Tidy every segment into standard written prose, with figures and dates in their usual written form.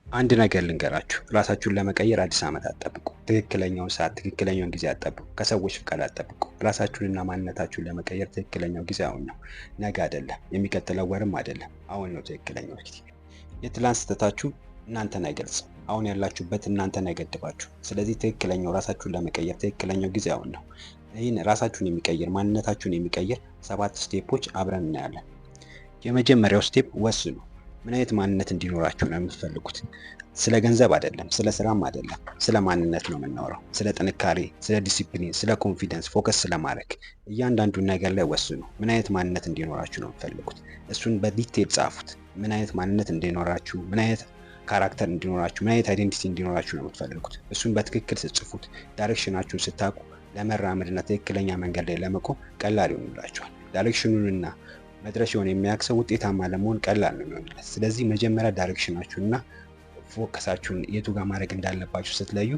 አንድ ነገር ልንገራችሁ፣ ራሳችሁን ለመቀየር አዲስ ዓመት አትጠብቁ። ትክክለኛውን ሰዓት፣ ትክክለኛውን ጊዜ አትጠብቁ። ከሰዎች ፍቃድ አትጠብቁ። ራሳችሁንና ማንነታችሁን ለመቀየር ትክክለኛው ጊዜ አሁን ነው። ነገ አይደለም፣ የሚቀጥለው ወርም አይደለም። አሁን ነው ትክክለኛው ጊዜ። የትላንት ስህተታችሁ እናንተን አይገልጽም። አሁን ያላችሁበት እናንተን አይገድባችሁ። ስለዚህ ትክክለኛው ራሳችሁን ለመቀየር ትክክለኛው ጊዜ አሁን ነው። ይህን ራሳችሁን የሚቀይር ማንነታችሁን የሚቀይር 7 ስቴፖች አብረን እናያለን። የመጀመሪያው ስቴፕ ወስኑ። ምን አይነት ማንነት እንዲኖራችሁ ነው የምትፈልጉት? ስለ ገንዘብ አይደለም፣ ስለ ስራም አይደለም፣ ስለ ማንነት ነው የምናወራው። ስለ ጥንካሬ፣ ስለ ዲሲፕሊን፣ ስለ ኮንፊደንስ ፎከስ ስለማድረግ እያንዳንዱን ነገር ላይ ወስኑ። ምን አይነት ማንነት እንዲኖራችሁ ነው የምትፈልጉት? እሱን በዲቴል ጻፉት። ምን አይነት ማንነት እንዲኖራችሁ፣ ምን አይነት ካራክተር እንዲኖራችሁ፣ ምን አይነት አይዴንቲቲ እንዲኖራችሁ ነው የምትፈልጉት? እሱን በትክክል ስትጽፉት ዳይሬክሽናችሁን ስታውቁ ለመራመድና ትክክለኛ መንገድ ላይ ለመቆም ቀላል ይሆንላችኋል። ዳይሬክሽኑንና መድረሻውን የሚያውቅ ሰው ውጤታማ ለመሆን ቀላል ነው የሚሆንለት። ስለዚህ መጀመሪያ ዳይሬክሽናችሁንና ፎከሳችሁን የቱ ጋር ማድረግ እንዳለባችሁ ስትለዩ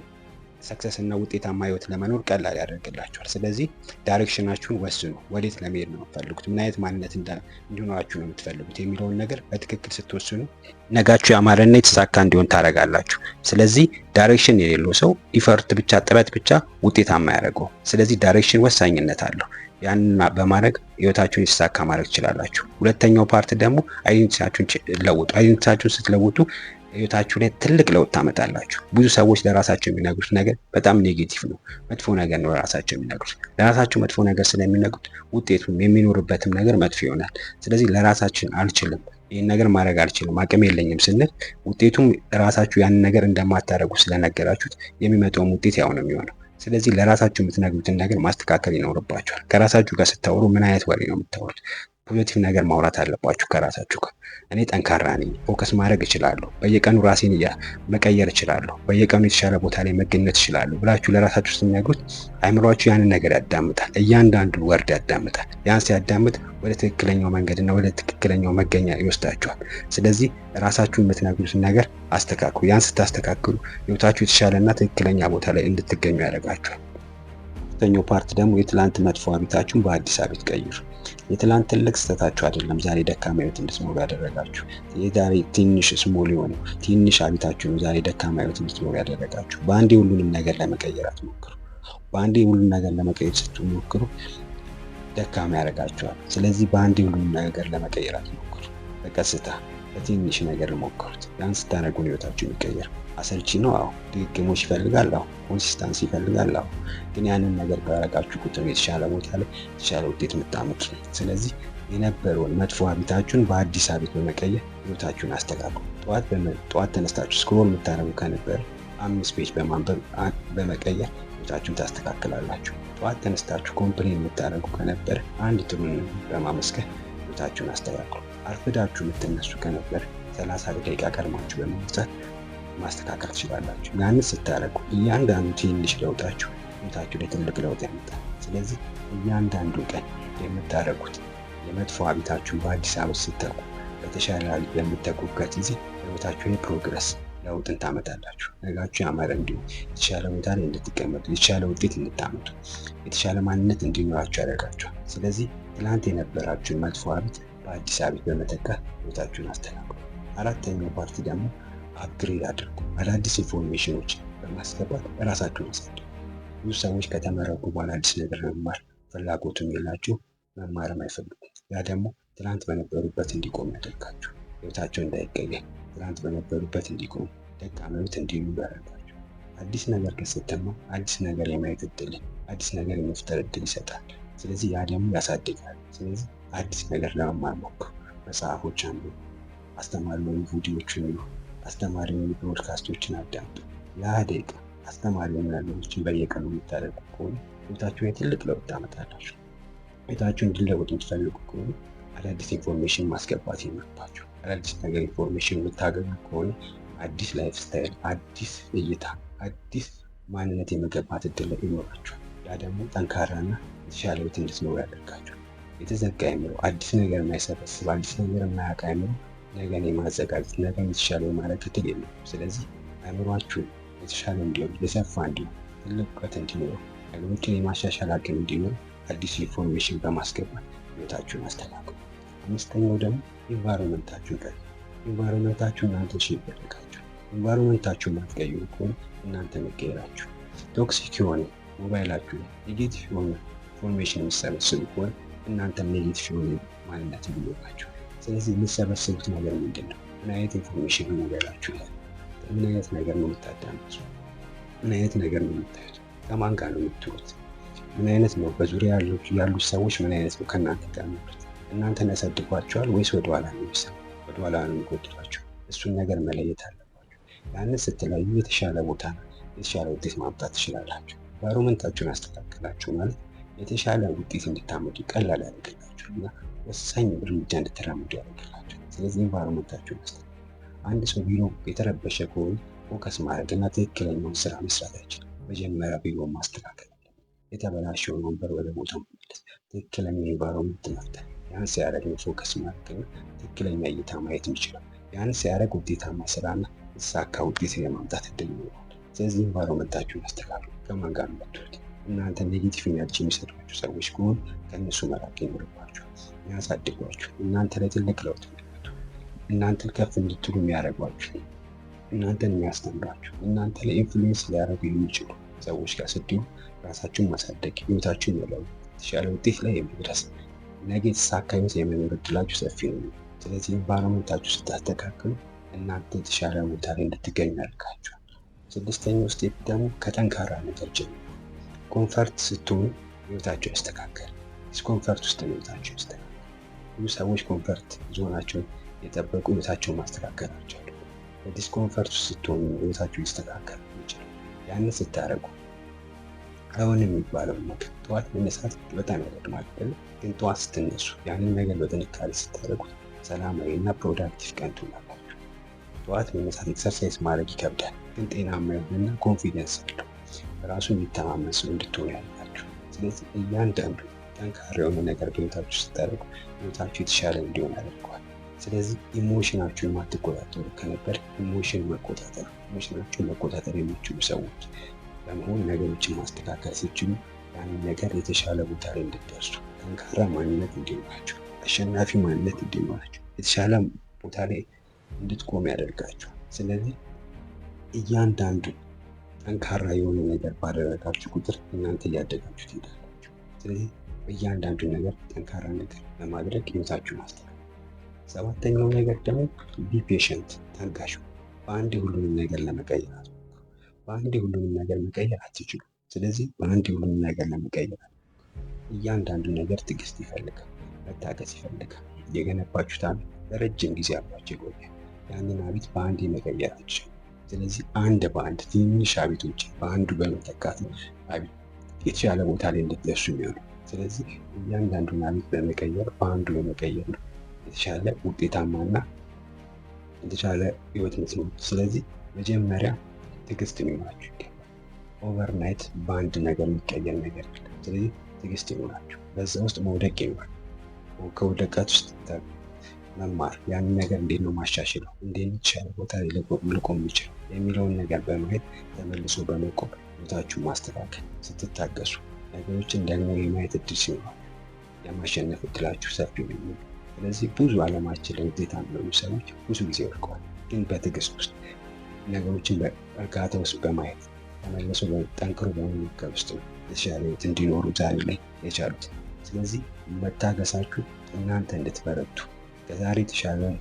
ሰክሰስ እና ውጤታማ ህይወት ለመኖር ቀላል ያደርግላችኋል። ስለዚህ ዳይሬክሽናችሁን ወስኑ። ወዴት ለመሄድ ነው የምትፈልጉት? ምን አይነት ማንነት እንዲኖራችሁ ነው የምትፈልጉት የሚለውን ነገር በትክክል ስትወስኑ ነጋችሁ ያማረና የተሳካ እንዲሆን ታደርጋላችሁ። ስለዚህ ዳይሬክሽን የሌለው ሰው ኢፈርት ብቻ ጥረት ብቻ ውጤታማ ያደርገው። ስለዚህ ዳይሬክሽን ወሳኝነት አለው። ያንን በማድረግ ህይወታችሁን የተሳካ ማድረግ ትችላላችሁ። ሁለተኛው ፓርት ደግሞ አይዴንቲቲያችሁን ለውጡ። አይዴንቲቲያችሁን ስትለውጡ ህይወታችሁ ላይ ትልቅ ለውጥ ታመጣላችሁ። ብዙ ሰዎች ለራሳቸው የሚነግሩት ነገር በጣም ኔጌቲቭ ነው፣ መጥፎ ነገር ነው ለራሳቸው የሚነግሩት። ለራሳቸው መጥፎ ነገር ስለሚነግሩት ውጤቱም የሚኖርበትም ነገር መጥፎ ይሆናል። ስለዚህ ለራሳችን አልችልም፣ ይህን ነገር ማድረግ አልችልም፣ አቅም የለኝም ስንል ውጤቱም ራሳችሁ ያንን ነገር እንደማታደርጉ ስለነገራችሁት የሚመጣውም ውጤት ያው ነው የሚሆነው። ስለዚህ ለራሳችሁ የምትነግሩትን ነገር ማስተካከል ይኖርባችኋል። ከራሳችሁ ጋር ስታወሩ ምን አይነት ወሬ ነው የምታወሩት? ፖዚቲቭ ነገር ማውራት አለባችሁ ከራሳችሁ ጋር። እኔ ጠንካራ ነኝ፣ ፎከስ ማድረግ እችላለሁ፣ በየቀኑ ራሴን መቀየር እችላለሁ፣ በየቀኑ የተሻለ ቦታ ላይ መገኘት እችላለሁ ብላችሁ ለራሳችሁ ስትነግሩት አይምሯችሁ ያንን ነገር ያዳምጣል። እያንዳንዱ ወርድ ያዳምጣል። ያን ሲያዳምጥ ወደ ትክክለኛው መንገድና ወደ ትክክለኛው መገኛ ይወስዳችኋል። ስለዚህ ራሳችሁን የምትነግሩትን ነገር አስተካክሉ። ያን ስታስተካክሉ ህይወታችሁ የተሻለና ትክክለኛ ቦታ ላይ እንድትገኙ ያደርጋችኋል። ሶስተኛው ፓርት ደግሞ የትላንት መጥፎ ሀቢታችሁን በአዲስ ሀቢት ቀይሩ። የትላንት ትልቅ ስህተታችሁ አይደለም ዛሬ ደካማ ህይወት እንድትኖሩ ያደረጋችሁ። የዛሬ ትንሽ ስሞል የሆነ ትንሽ ሀቢታችሁ ነው ዛሬ ደካማ ህይወት እንድትኖሩ ያደረጋችሁ። በአንዴ ሁሉንም ነገር ለመቀየር አትሞክሩ። በአንዴ ሁሉንም ነገር ለመቀየር ስትሞክሩ ደካማ ያደርጋችኋል። ስለዚህ በአንዴ ሁሉንም ነገር ለመቀየር አትሞክሩ። በቀስታ በትንሽ ነገር ሞክሩት። ያን ስታደርጉ ህይወታችሁ የሚቀየር። አሰልቺ ነው? አዎ። ድግግሞሽ ይፈልጋል? አዎ። ኮንሲስታንሲ ይፈልጋል? አዎ። ግን ያንን ነገር ባደረጋችሁ ቁጥር የተሻለ ቦታ ላይ የተሻለ ውጤት የምታመጡ። ስለዚህ የነበረውን መጥፎ ሀቢታችሁን በአዲስ ሀቢት በመቀየር ህይወታችሁን አስተካክሉ። ጠዋት ተነስታችሁ ስክሮል የምታደርጉ ከነበረ 5 ፔጅ በማንበብ በመቀየር ህይወታችሁን ታስተካክላላችሁ። ጠዋት ተነስታችሁ ኮምፕሌን የምታደርጉ ከነበረ አንድ ጥሩ በማመስገን ህይወታችሁን አስተካክሉ። አርፍዳችሁ የምትነሱ ከነበረ 30 ደቂቃ ቀድማችሁ በመነሳት ማስተካከል ትችላላችሁ። ያንን ስታደርጉ እያንዳንዱ ትንሽ ለውጣችሁ ህይወታችሁ ላይ ትልቅ ለውጥ ያመጣል። ስለዚህ እያንዳንዱ ቀን የምታደርጉት የመጥፎ ሀቢታችሁን በአዲስ ሀቢት ስተኩ በተሻለ ሀቢት በምትተኩበት ጊዜ ህይወታችሁ ላይ ፕሮግረስ ለውጥን ታመጣላችሁ። ነጋችሁ ያማረ እንዲሆን የተሻለ ቦታ ላይ እንድትቀመጡ፣ የተሻለ ውጤት እንድታመጡ፣ የተሻለ ማንነት እንዲኖራችሁ ያደርጋችኋል። ስለዚህ ትናንት የነበራችሁን መጥፎ ሀቢት በአዲስ ሀቢት በመተካት ህይወታችሁን አስተካክሉ። አራተኛው ፓርቲ ደግሞ አፕግሬድ አድርጉ። አዳዲስ ኢንፎርሜሽኖች በማስገባት ራሳችሁን አሳድጉ። ብዙ ሰዎች ከተመረቁ በኋላ አዲስ ነገር መማር ፍላጎቱም የላቸው፣ መማርም አይፈልጉም። ያ ደግሞ ትናንት በነበሩበት እንዲቆሙ ያደርጋቸው። ህይወታቸው እንዳይቀየር ትናንት በነበሩበት እንዲቆሙ ደካማ ህይወት እንዲኖሩ ያደርጋቸው። አዲስ ነገር ከስትማር አዲስ ነገር የማየት እድል፣ አዲስ ነገር የመፍጠር እድል ይሰጣል። ስለዚህ ያ ደግሞ ያሳድጋል። ስለዚህ አዲስ ነገር ለመማር ሞክሩ። መጽሐፎች አንብቡ። አስተማሪ የሆኑ ቪዲዮዎችን ይዩ። አስተማሪ የሆኑ ብሮድካስቶችን አዳምጡ። ለ20 አስተማሪ የሆኑ ነገሮችን በየቀኑ የምታደርጉ ከሆነ ህይወታችሁ ላይ ትልቅ ለውጥ ታመጣላችሁ። ህይወታችሁ እንዲለወጥ የምትፈልጉ ከሆነ አዳዲስ ኢንፎርሜሽን ማስገባት ይኖርባችሁ። አዳዲስ ነገር ኢንፎርሜሽን የምታገኙ ከሆነ አዲስ ላይፍ ስታይል፣ አዲስ እይታ፣ አዲስ ማንነት የመገንባት እድል ይኖራችኋል። ያ ደግሞ ጠንካራና የተሻለ ህይወት እንድትኖሩ ያደርጋችኋል። የተዘጋ አእምሮ፣ አዲስ ነገር የማይሰበስብ፣ አዲስ ነገር የማያውቅ አእምሮ ነገን የማዘጋጀት ነገን የተሻለ የማድረግ እድል የለውም። ስለዚህ አእምሯችሁ የተሻለ እንዲሆን፣ የሰፋ እንዲሆን፣ ትልቅ እውቀት እንዲኖረው፣ ነገሮችን የማሻሻል አቅም እንዲኖር አዲስ ኢንፎርሜሽን በማስገባት ህይወታችሁን አስተካክሉ። አምስተኛው ደግሞ ኢንቫይሮንመንታችሁን ቀይሩ። ኢንቫይሮንመንታችሁ እናንተ ሼፕ ያደርጋችሁ። ኢንቫይሮንመንታችሁን ማትቀይሩ ከሆነ እናንተ መቀየራችሁ፣ ቶክሲክ የሆነ ሞባይላችሁ ላይ ኔጌቲቭ የሆነ ኢንፎርሜሽን የሚሰበስቡ ከሆነ እናንተም ኔጌቲቭ የሆነ ማንነት እንዲኖራችሁ። ስለዚህ የሚሰበስቡት ነገር ምንድን ነው? ምን አይነት ኢንፎርሜሽን ነው ሞባይላችሁ ላይ? ምን አይነት ነገር ነው የምታዳምጡ? ምን አይነት ነገር ነው የምታዩት? ከማን ጋር ነው የምትውሉት? ምን አይነት ነው በዙሪያ ያሉት ሰዎች ምን አይነት ነው ከእናንተ ጋር የሚውሉት? እናንተን ያሳድጓቸዋል ወይስ ወደኋላ ነው የሚሰሩ? ወደኋላ ነው የሚጎትቷቸው? እሱን ነገር መለየት አለባቸው። ያንን ስትለዩ የተሻለ ቦታ ነው የተሻለ ውጤት ማምጣት ትችላላችሁ። ኢንቫይሮንመንታችሁን አስተካከላችሁ ማለት የተሻለ ውጤት እንድታመጡ ቀላል ያደርግላችሁ እና ወሳኝ እርምጃ እንድትራመዱ ያደርግላችሁ። ስለዚህ ኢንቫይሮንመንታችሁን አስተካክሉ። አንድ ሰው ቢሮ የተረበሸ ከሆነ ፎከስ ማድረግ እና ትክክለኛውን ስራ መስራት አይችልም። መጀመሪያ ቢሮ ማስተካከል አለበት። የተበላሸውን ወንበር ወደ ቦታው መመለስ፣ ትክክለኛ ኢንቫይሮንመንት መፍጠር። ያን ሲያደርግ ነው ፎከስ ማድረግ እና ትክክለኛ እይታ ማየት የሚችለው። ያን ሲያደርግ ውጤታማ ስራና የተሳካ ውጤት የማምጣት እድል ይኖራል። ስለዚህ ኢንቫይሮንመንታችሁን አስተካክሉ። ከማን ጋር የምትውሉት? እናንተ ኔጌቲቭ ኢነርጂ የሚሰጧችሁ ሰዎች ከሆኑ ከእነሱ መራቅ ይኖርባችኋል። የሚያሳድጓችሁ፣ እናንተ ላይ ትልቅ ለውጥ የሚያመጡ፣ እናንተን ከፍ እንድትሉ የሚያደርጓችሁ፣ እናንተን የሚያስተምራችሁ፣ እናንተ ላይ ኢንፍሉዌንስ ሊያደርጉ የሚችሉ ሰዎች ጋር ስትሆኑ ራሳችሁን ማሳደግ፣ ህይወታችሁን መለወጥ፣ የተሻለ ውጤት ላይ የመድረስ ነገ የተሳካ ህይወት የመኖር እድላችሁ ሰፊ ነው። ስለዚህ ኢንቫይሮንመንታችሁ ስታስተካክሉ እናንተ የተሻለ ቦታ ላይ እንድትገኙ ያደርጋችኋል። ስድስተኛው ስቴፕ ደግሞ ከጠንካራ ነገር ጀምሩ። ኮንፈርት ስትሆኑ ህይወታቸው ያስተካከል። ዲስኮንፈርት ውስጥ ህይወታቸው ያስተካከል። ብዙ ሰዎች ኮንፈርት ዞናቸውን የጠበቁ ህይወታቸውን ማስተካከል አልቻሉ። በዲስኮንፈርት ውስጥ ስትሆኑ ህይወታቸው ይስተካከል ይችላል። ያንን ስታደርጉ አሁን የሚባለው ነገር ጠዋት መነሳት በጣም ያደግማል፣ ግን ጠዋት ስትነሱ ያንን ነገር በጥንካሬ ስታደርጉት ሰላማዊ እና ፕሮዳክቲቭ ቀን ትውላላችሁ። ጠዋት መነሳት ኤክሰርሳይዝ ማድረግ ይከብዳል፣ ግን ጤናማ የሆነና ኮንፊደንስ አለው በራሱ የሚተማመን ሰው እንድትሆኑ ያደርጋችሁ። ስለዚህ እያንዳንዱ ጠንካራ የሆነ ነገር በህይወታችሁ ስታደርጉ ህይወታችሁ የተሻለ እንዲሆን ያደርገዋል። ስለዚህ ኢሞሽናችሁን ማትቆጣጠሩ ከነበር ኢሞሽናችሁን መቆጣጠር የሚችሉ ሰዎች በመሆን ነገሮችን ማስተካከል ሲችሉ ያንን ነገር የተሻለ ቦታ ላይ እንድትደርሱ፣ ጠንካራ ማንነት እንዲኖራችሁ፣ አሸናፊ ማንነት እንዲኖራችሁ፣ የተሻለ ቦታ ላይ እንድትቆም ያደርጋችኋል። ስለዚህ እያንዳንዱ ጠንካራ የሆነ ነገር ባደረጋችሁ ቁጥር እናንተ እያደጋችሁ ትሄዳላችሁ። ስለዚህ በእያንዳንዱ ነገር ጠንካራ ነገር ለማድረግ ህይወታችሁን ማስተካከል። ሰባተኛው ነገር ደግሞ ቢ ፔሸንት፣ ታጋሹ። በአንድ ሁሉንም ነገር ለመቀየር አትሞክሩ። በአንድ ሁሉንም ነገር መቀየር አትችሉም። ስለዚህ በአንድ ሁሉንም ነገር ለመቀየር እያንዳንዱ ነገር ትዕግስት ይፈልጋል፣ መታገስ ይፈልጋል። የገነባችሁት ሀቢት ለረጅም ጊዜ አብሯችሁ ይቆያል። ያንን ሀቢት በአንድ መቀየር አትችሉም። ስለዚህ አንድ በአንድ ትንሽ ሀቢቶች በአንዱ በመተካት የተሻለ ቦታ ላይ እንድትደርሱ የሚሆኑ። ስለዚህ እያንዳንዱን ሀቢት በመቀየር በአንዱ በመቀየር ነው የተሻለ ውጤታማና የተሻለ ህይወት ምትኖሩት። ስለዚህ መጀመሪያ ትዕግስት ሊኖራችሁ ይገባል። ኦቨርናይት በአንድ ነገር የሚቀየር ነገር አለ። ስለዚህ ትዕግስት ይኖራችሁ። በዛ ውስጥ መውደቅ ይኖራል። ከውደቀት ውስጥ መማር፣ ያንን ነገር እንዴት ነው ማሻሽለው፣ እንዴት የተሻለ ቦታ ላይ ልቆም የሚችለው የሚለውን ነገር በማየት ተመልሶ በመቆም ህይወታችሁን ማስተካከል። ስትታገሱ ነገሮችን ደግሞ የማየት እድል ሲኖራችሁ የማሸነፍ እድላችሁ ሰፊ ነው። ስለዚህ ብዙ ዓለማችን ላይ ውጤታማ የሆኑ ሰዎች ብዙ ጊዜ ወድቀዋል፣ ግን በትዕግስት ውስጥ ነገሮችን በእርጋታ ውስጥ በማየት ተመልሶ ጠንክሮ በመመገብ ውስጥ ነው የተሻለ ህይወት እንዲኖሩ ዛሬ ላይ የቻሉት። ስለዚህ መታገሳችሁ እናንተ እንድትበረቱ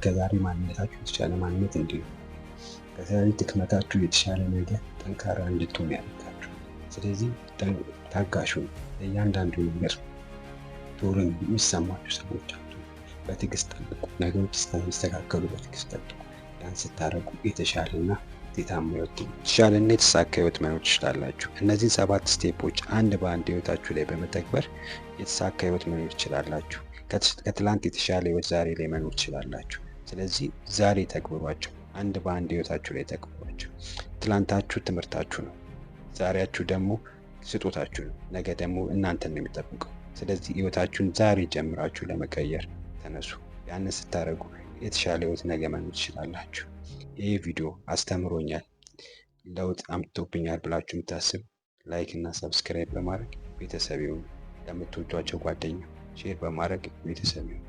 ከዛሬ ማንነታችሁ የተሻለ ማንነት እንዲሆን፣ ከዛሬ ድክመታችሁ የተሻለ ነገር ጠንካራ እንድትሆኑ ያደርጋችሁ። ስለዚህ ታጋሹ ነው። ለእያንዳንዱ ነገር ቶሎ የሚሰማችሁ ሰዎች አሉ። በትዕግስት ጠብቁ። ነገሮች እስከሚስተካከሉ በትዕግስት ጠብቁ። ያን ስታደርጉ የተሻለና ውጤታማ ህይወት የተሻለና የተሳካ ህይወት መኖር ትችላላችሁ። እነዚህን 7 ስቴፖች አንድ በአንድ ህይወታችሁ ላይ በመተግበር የተሳካ ህይወት መኖር ትችላላችሁ። ከትላንት የተሻለ ህይወት ዛሬ ላይ መኖር ትችላላችሁ። ስለዚህ ዛሬ ተግብሯቸው፣ አንድ በአንድ ህይወታችሁ ላይ ተግብሯቸው። ትላንታችሁ ትምህርታችሁ ነው፣ ዛሬያችሁ ደግሞ ስጦታችሁ ነው፣ ነገ ደግሞ እናንተን ነው የሚጠብቀው። ስለዚህ ህይወታችሁን ዛሬ ጀምራችሁ ለመቀየር ተነሱ። ያንን ስታደርጉ የተሻለ ህይወት ነገ መኖር ትችላላችሁ። ይህ ቪዲዮ አስተምሮኛል፣ ለውጥ አምጥቶብኛል ብላችሁ የምታስቡ ላይክ እና ሰብስክራይብ በማድረግ ቤተሰብ ይሁኑ። ለምትወዷቸው ጓደኛ ሼር በማድረግ ቤተሰብ ይሁኑ።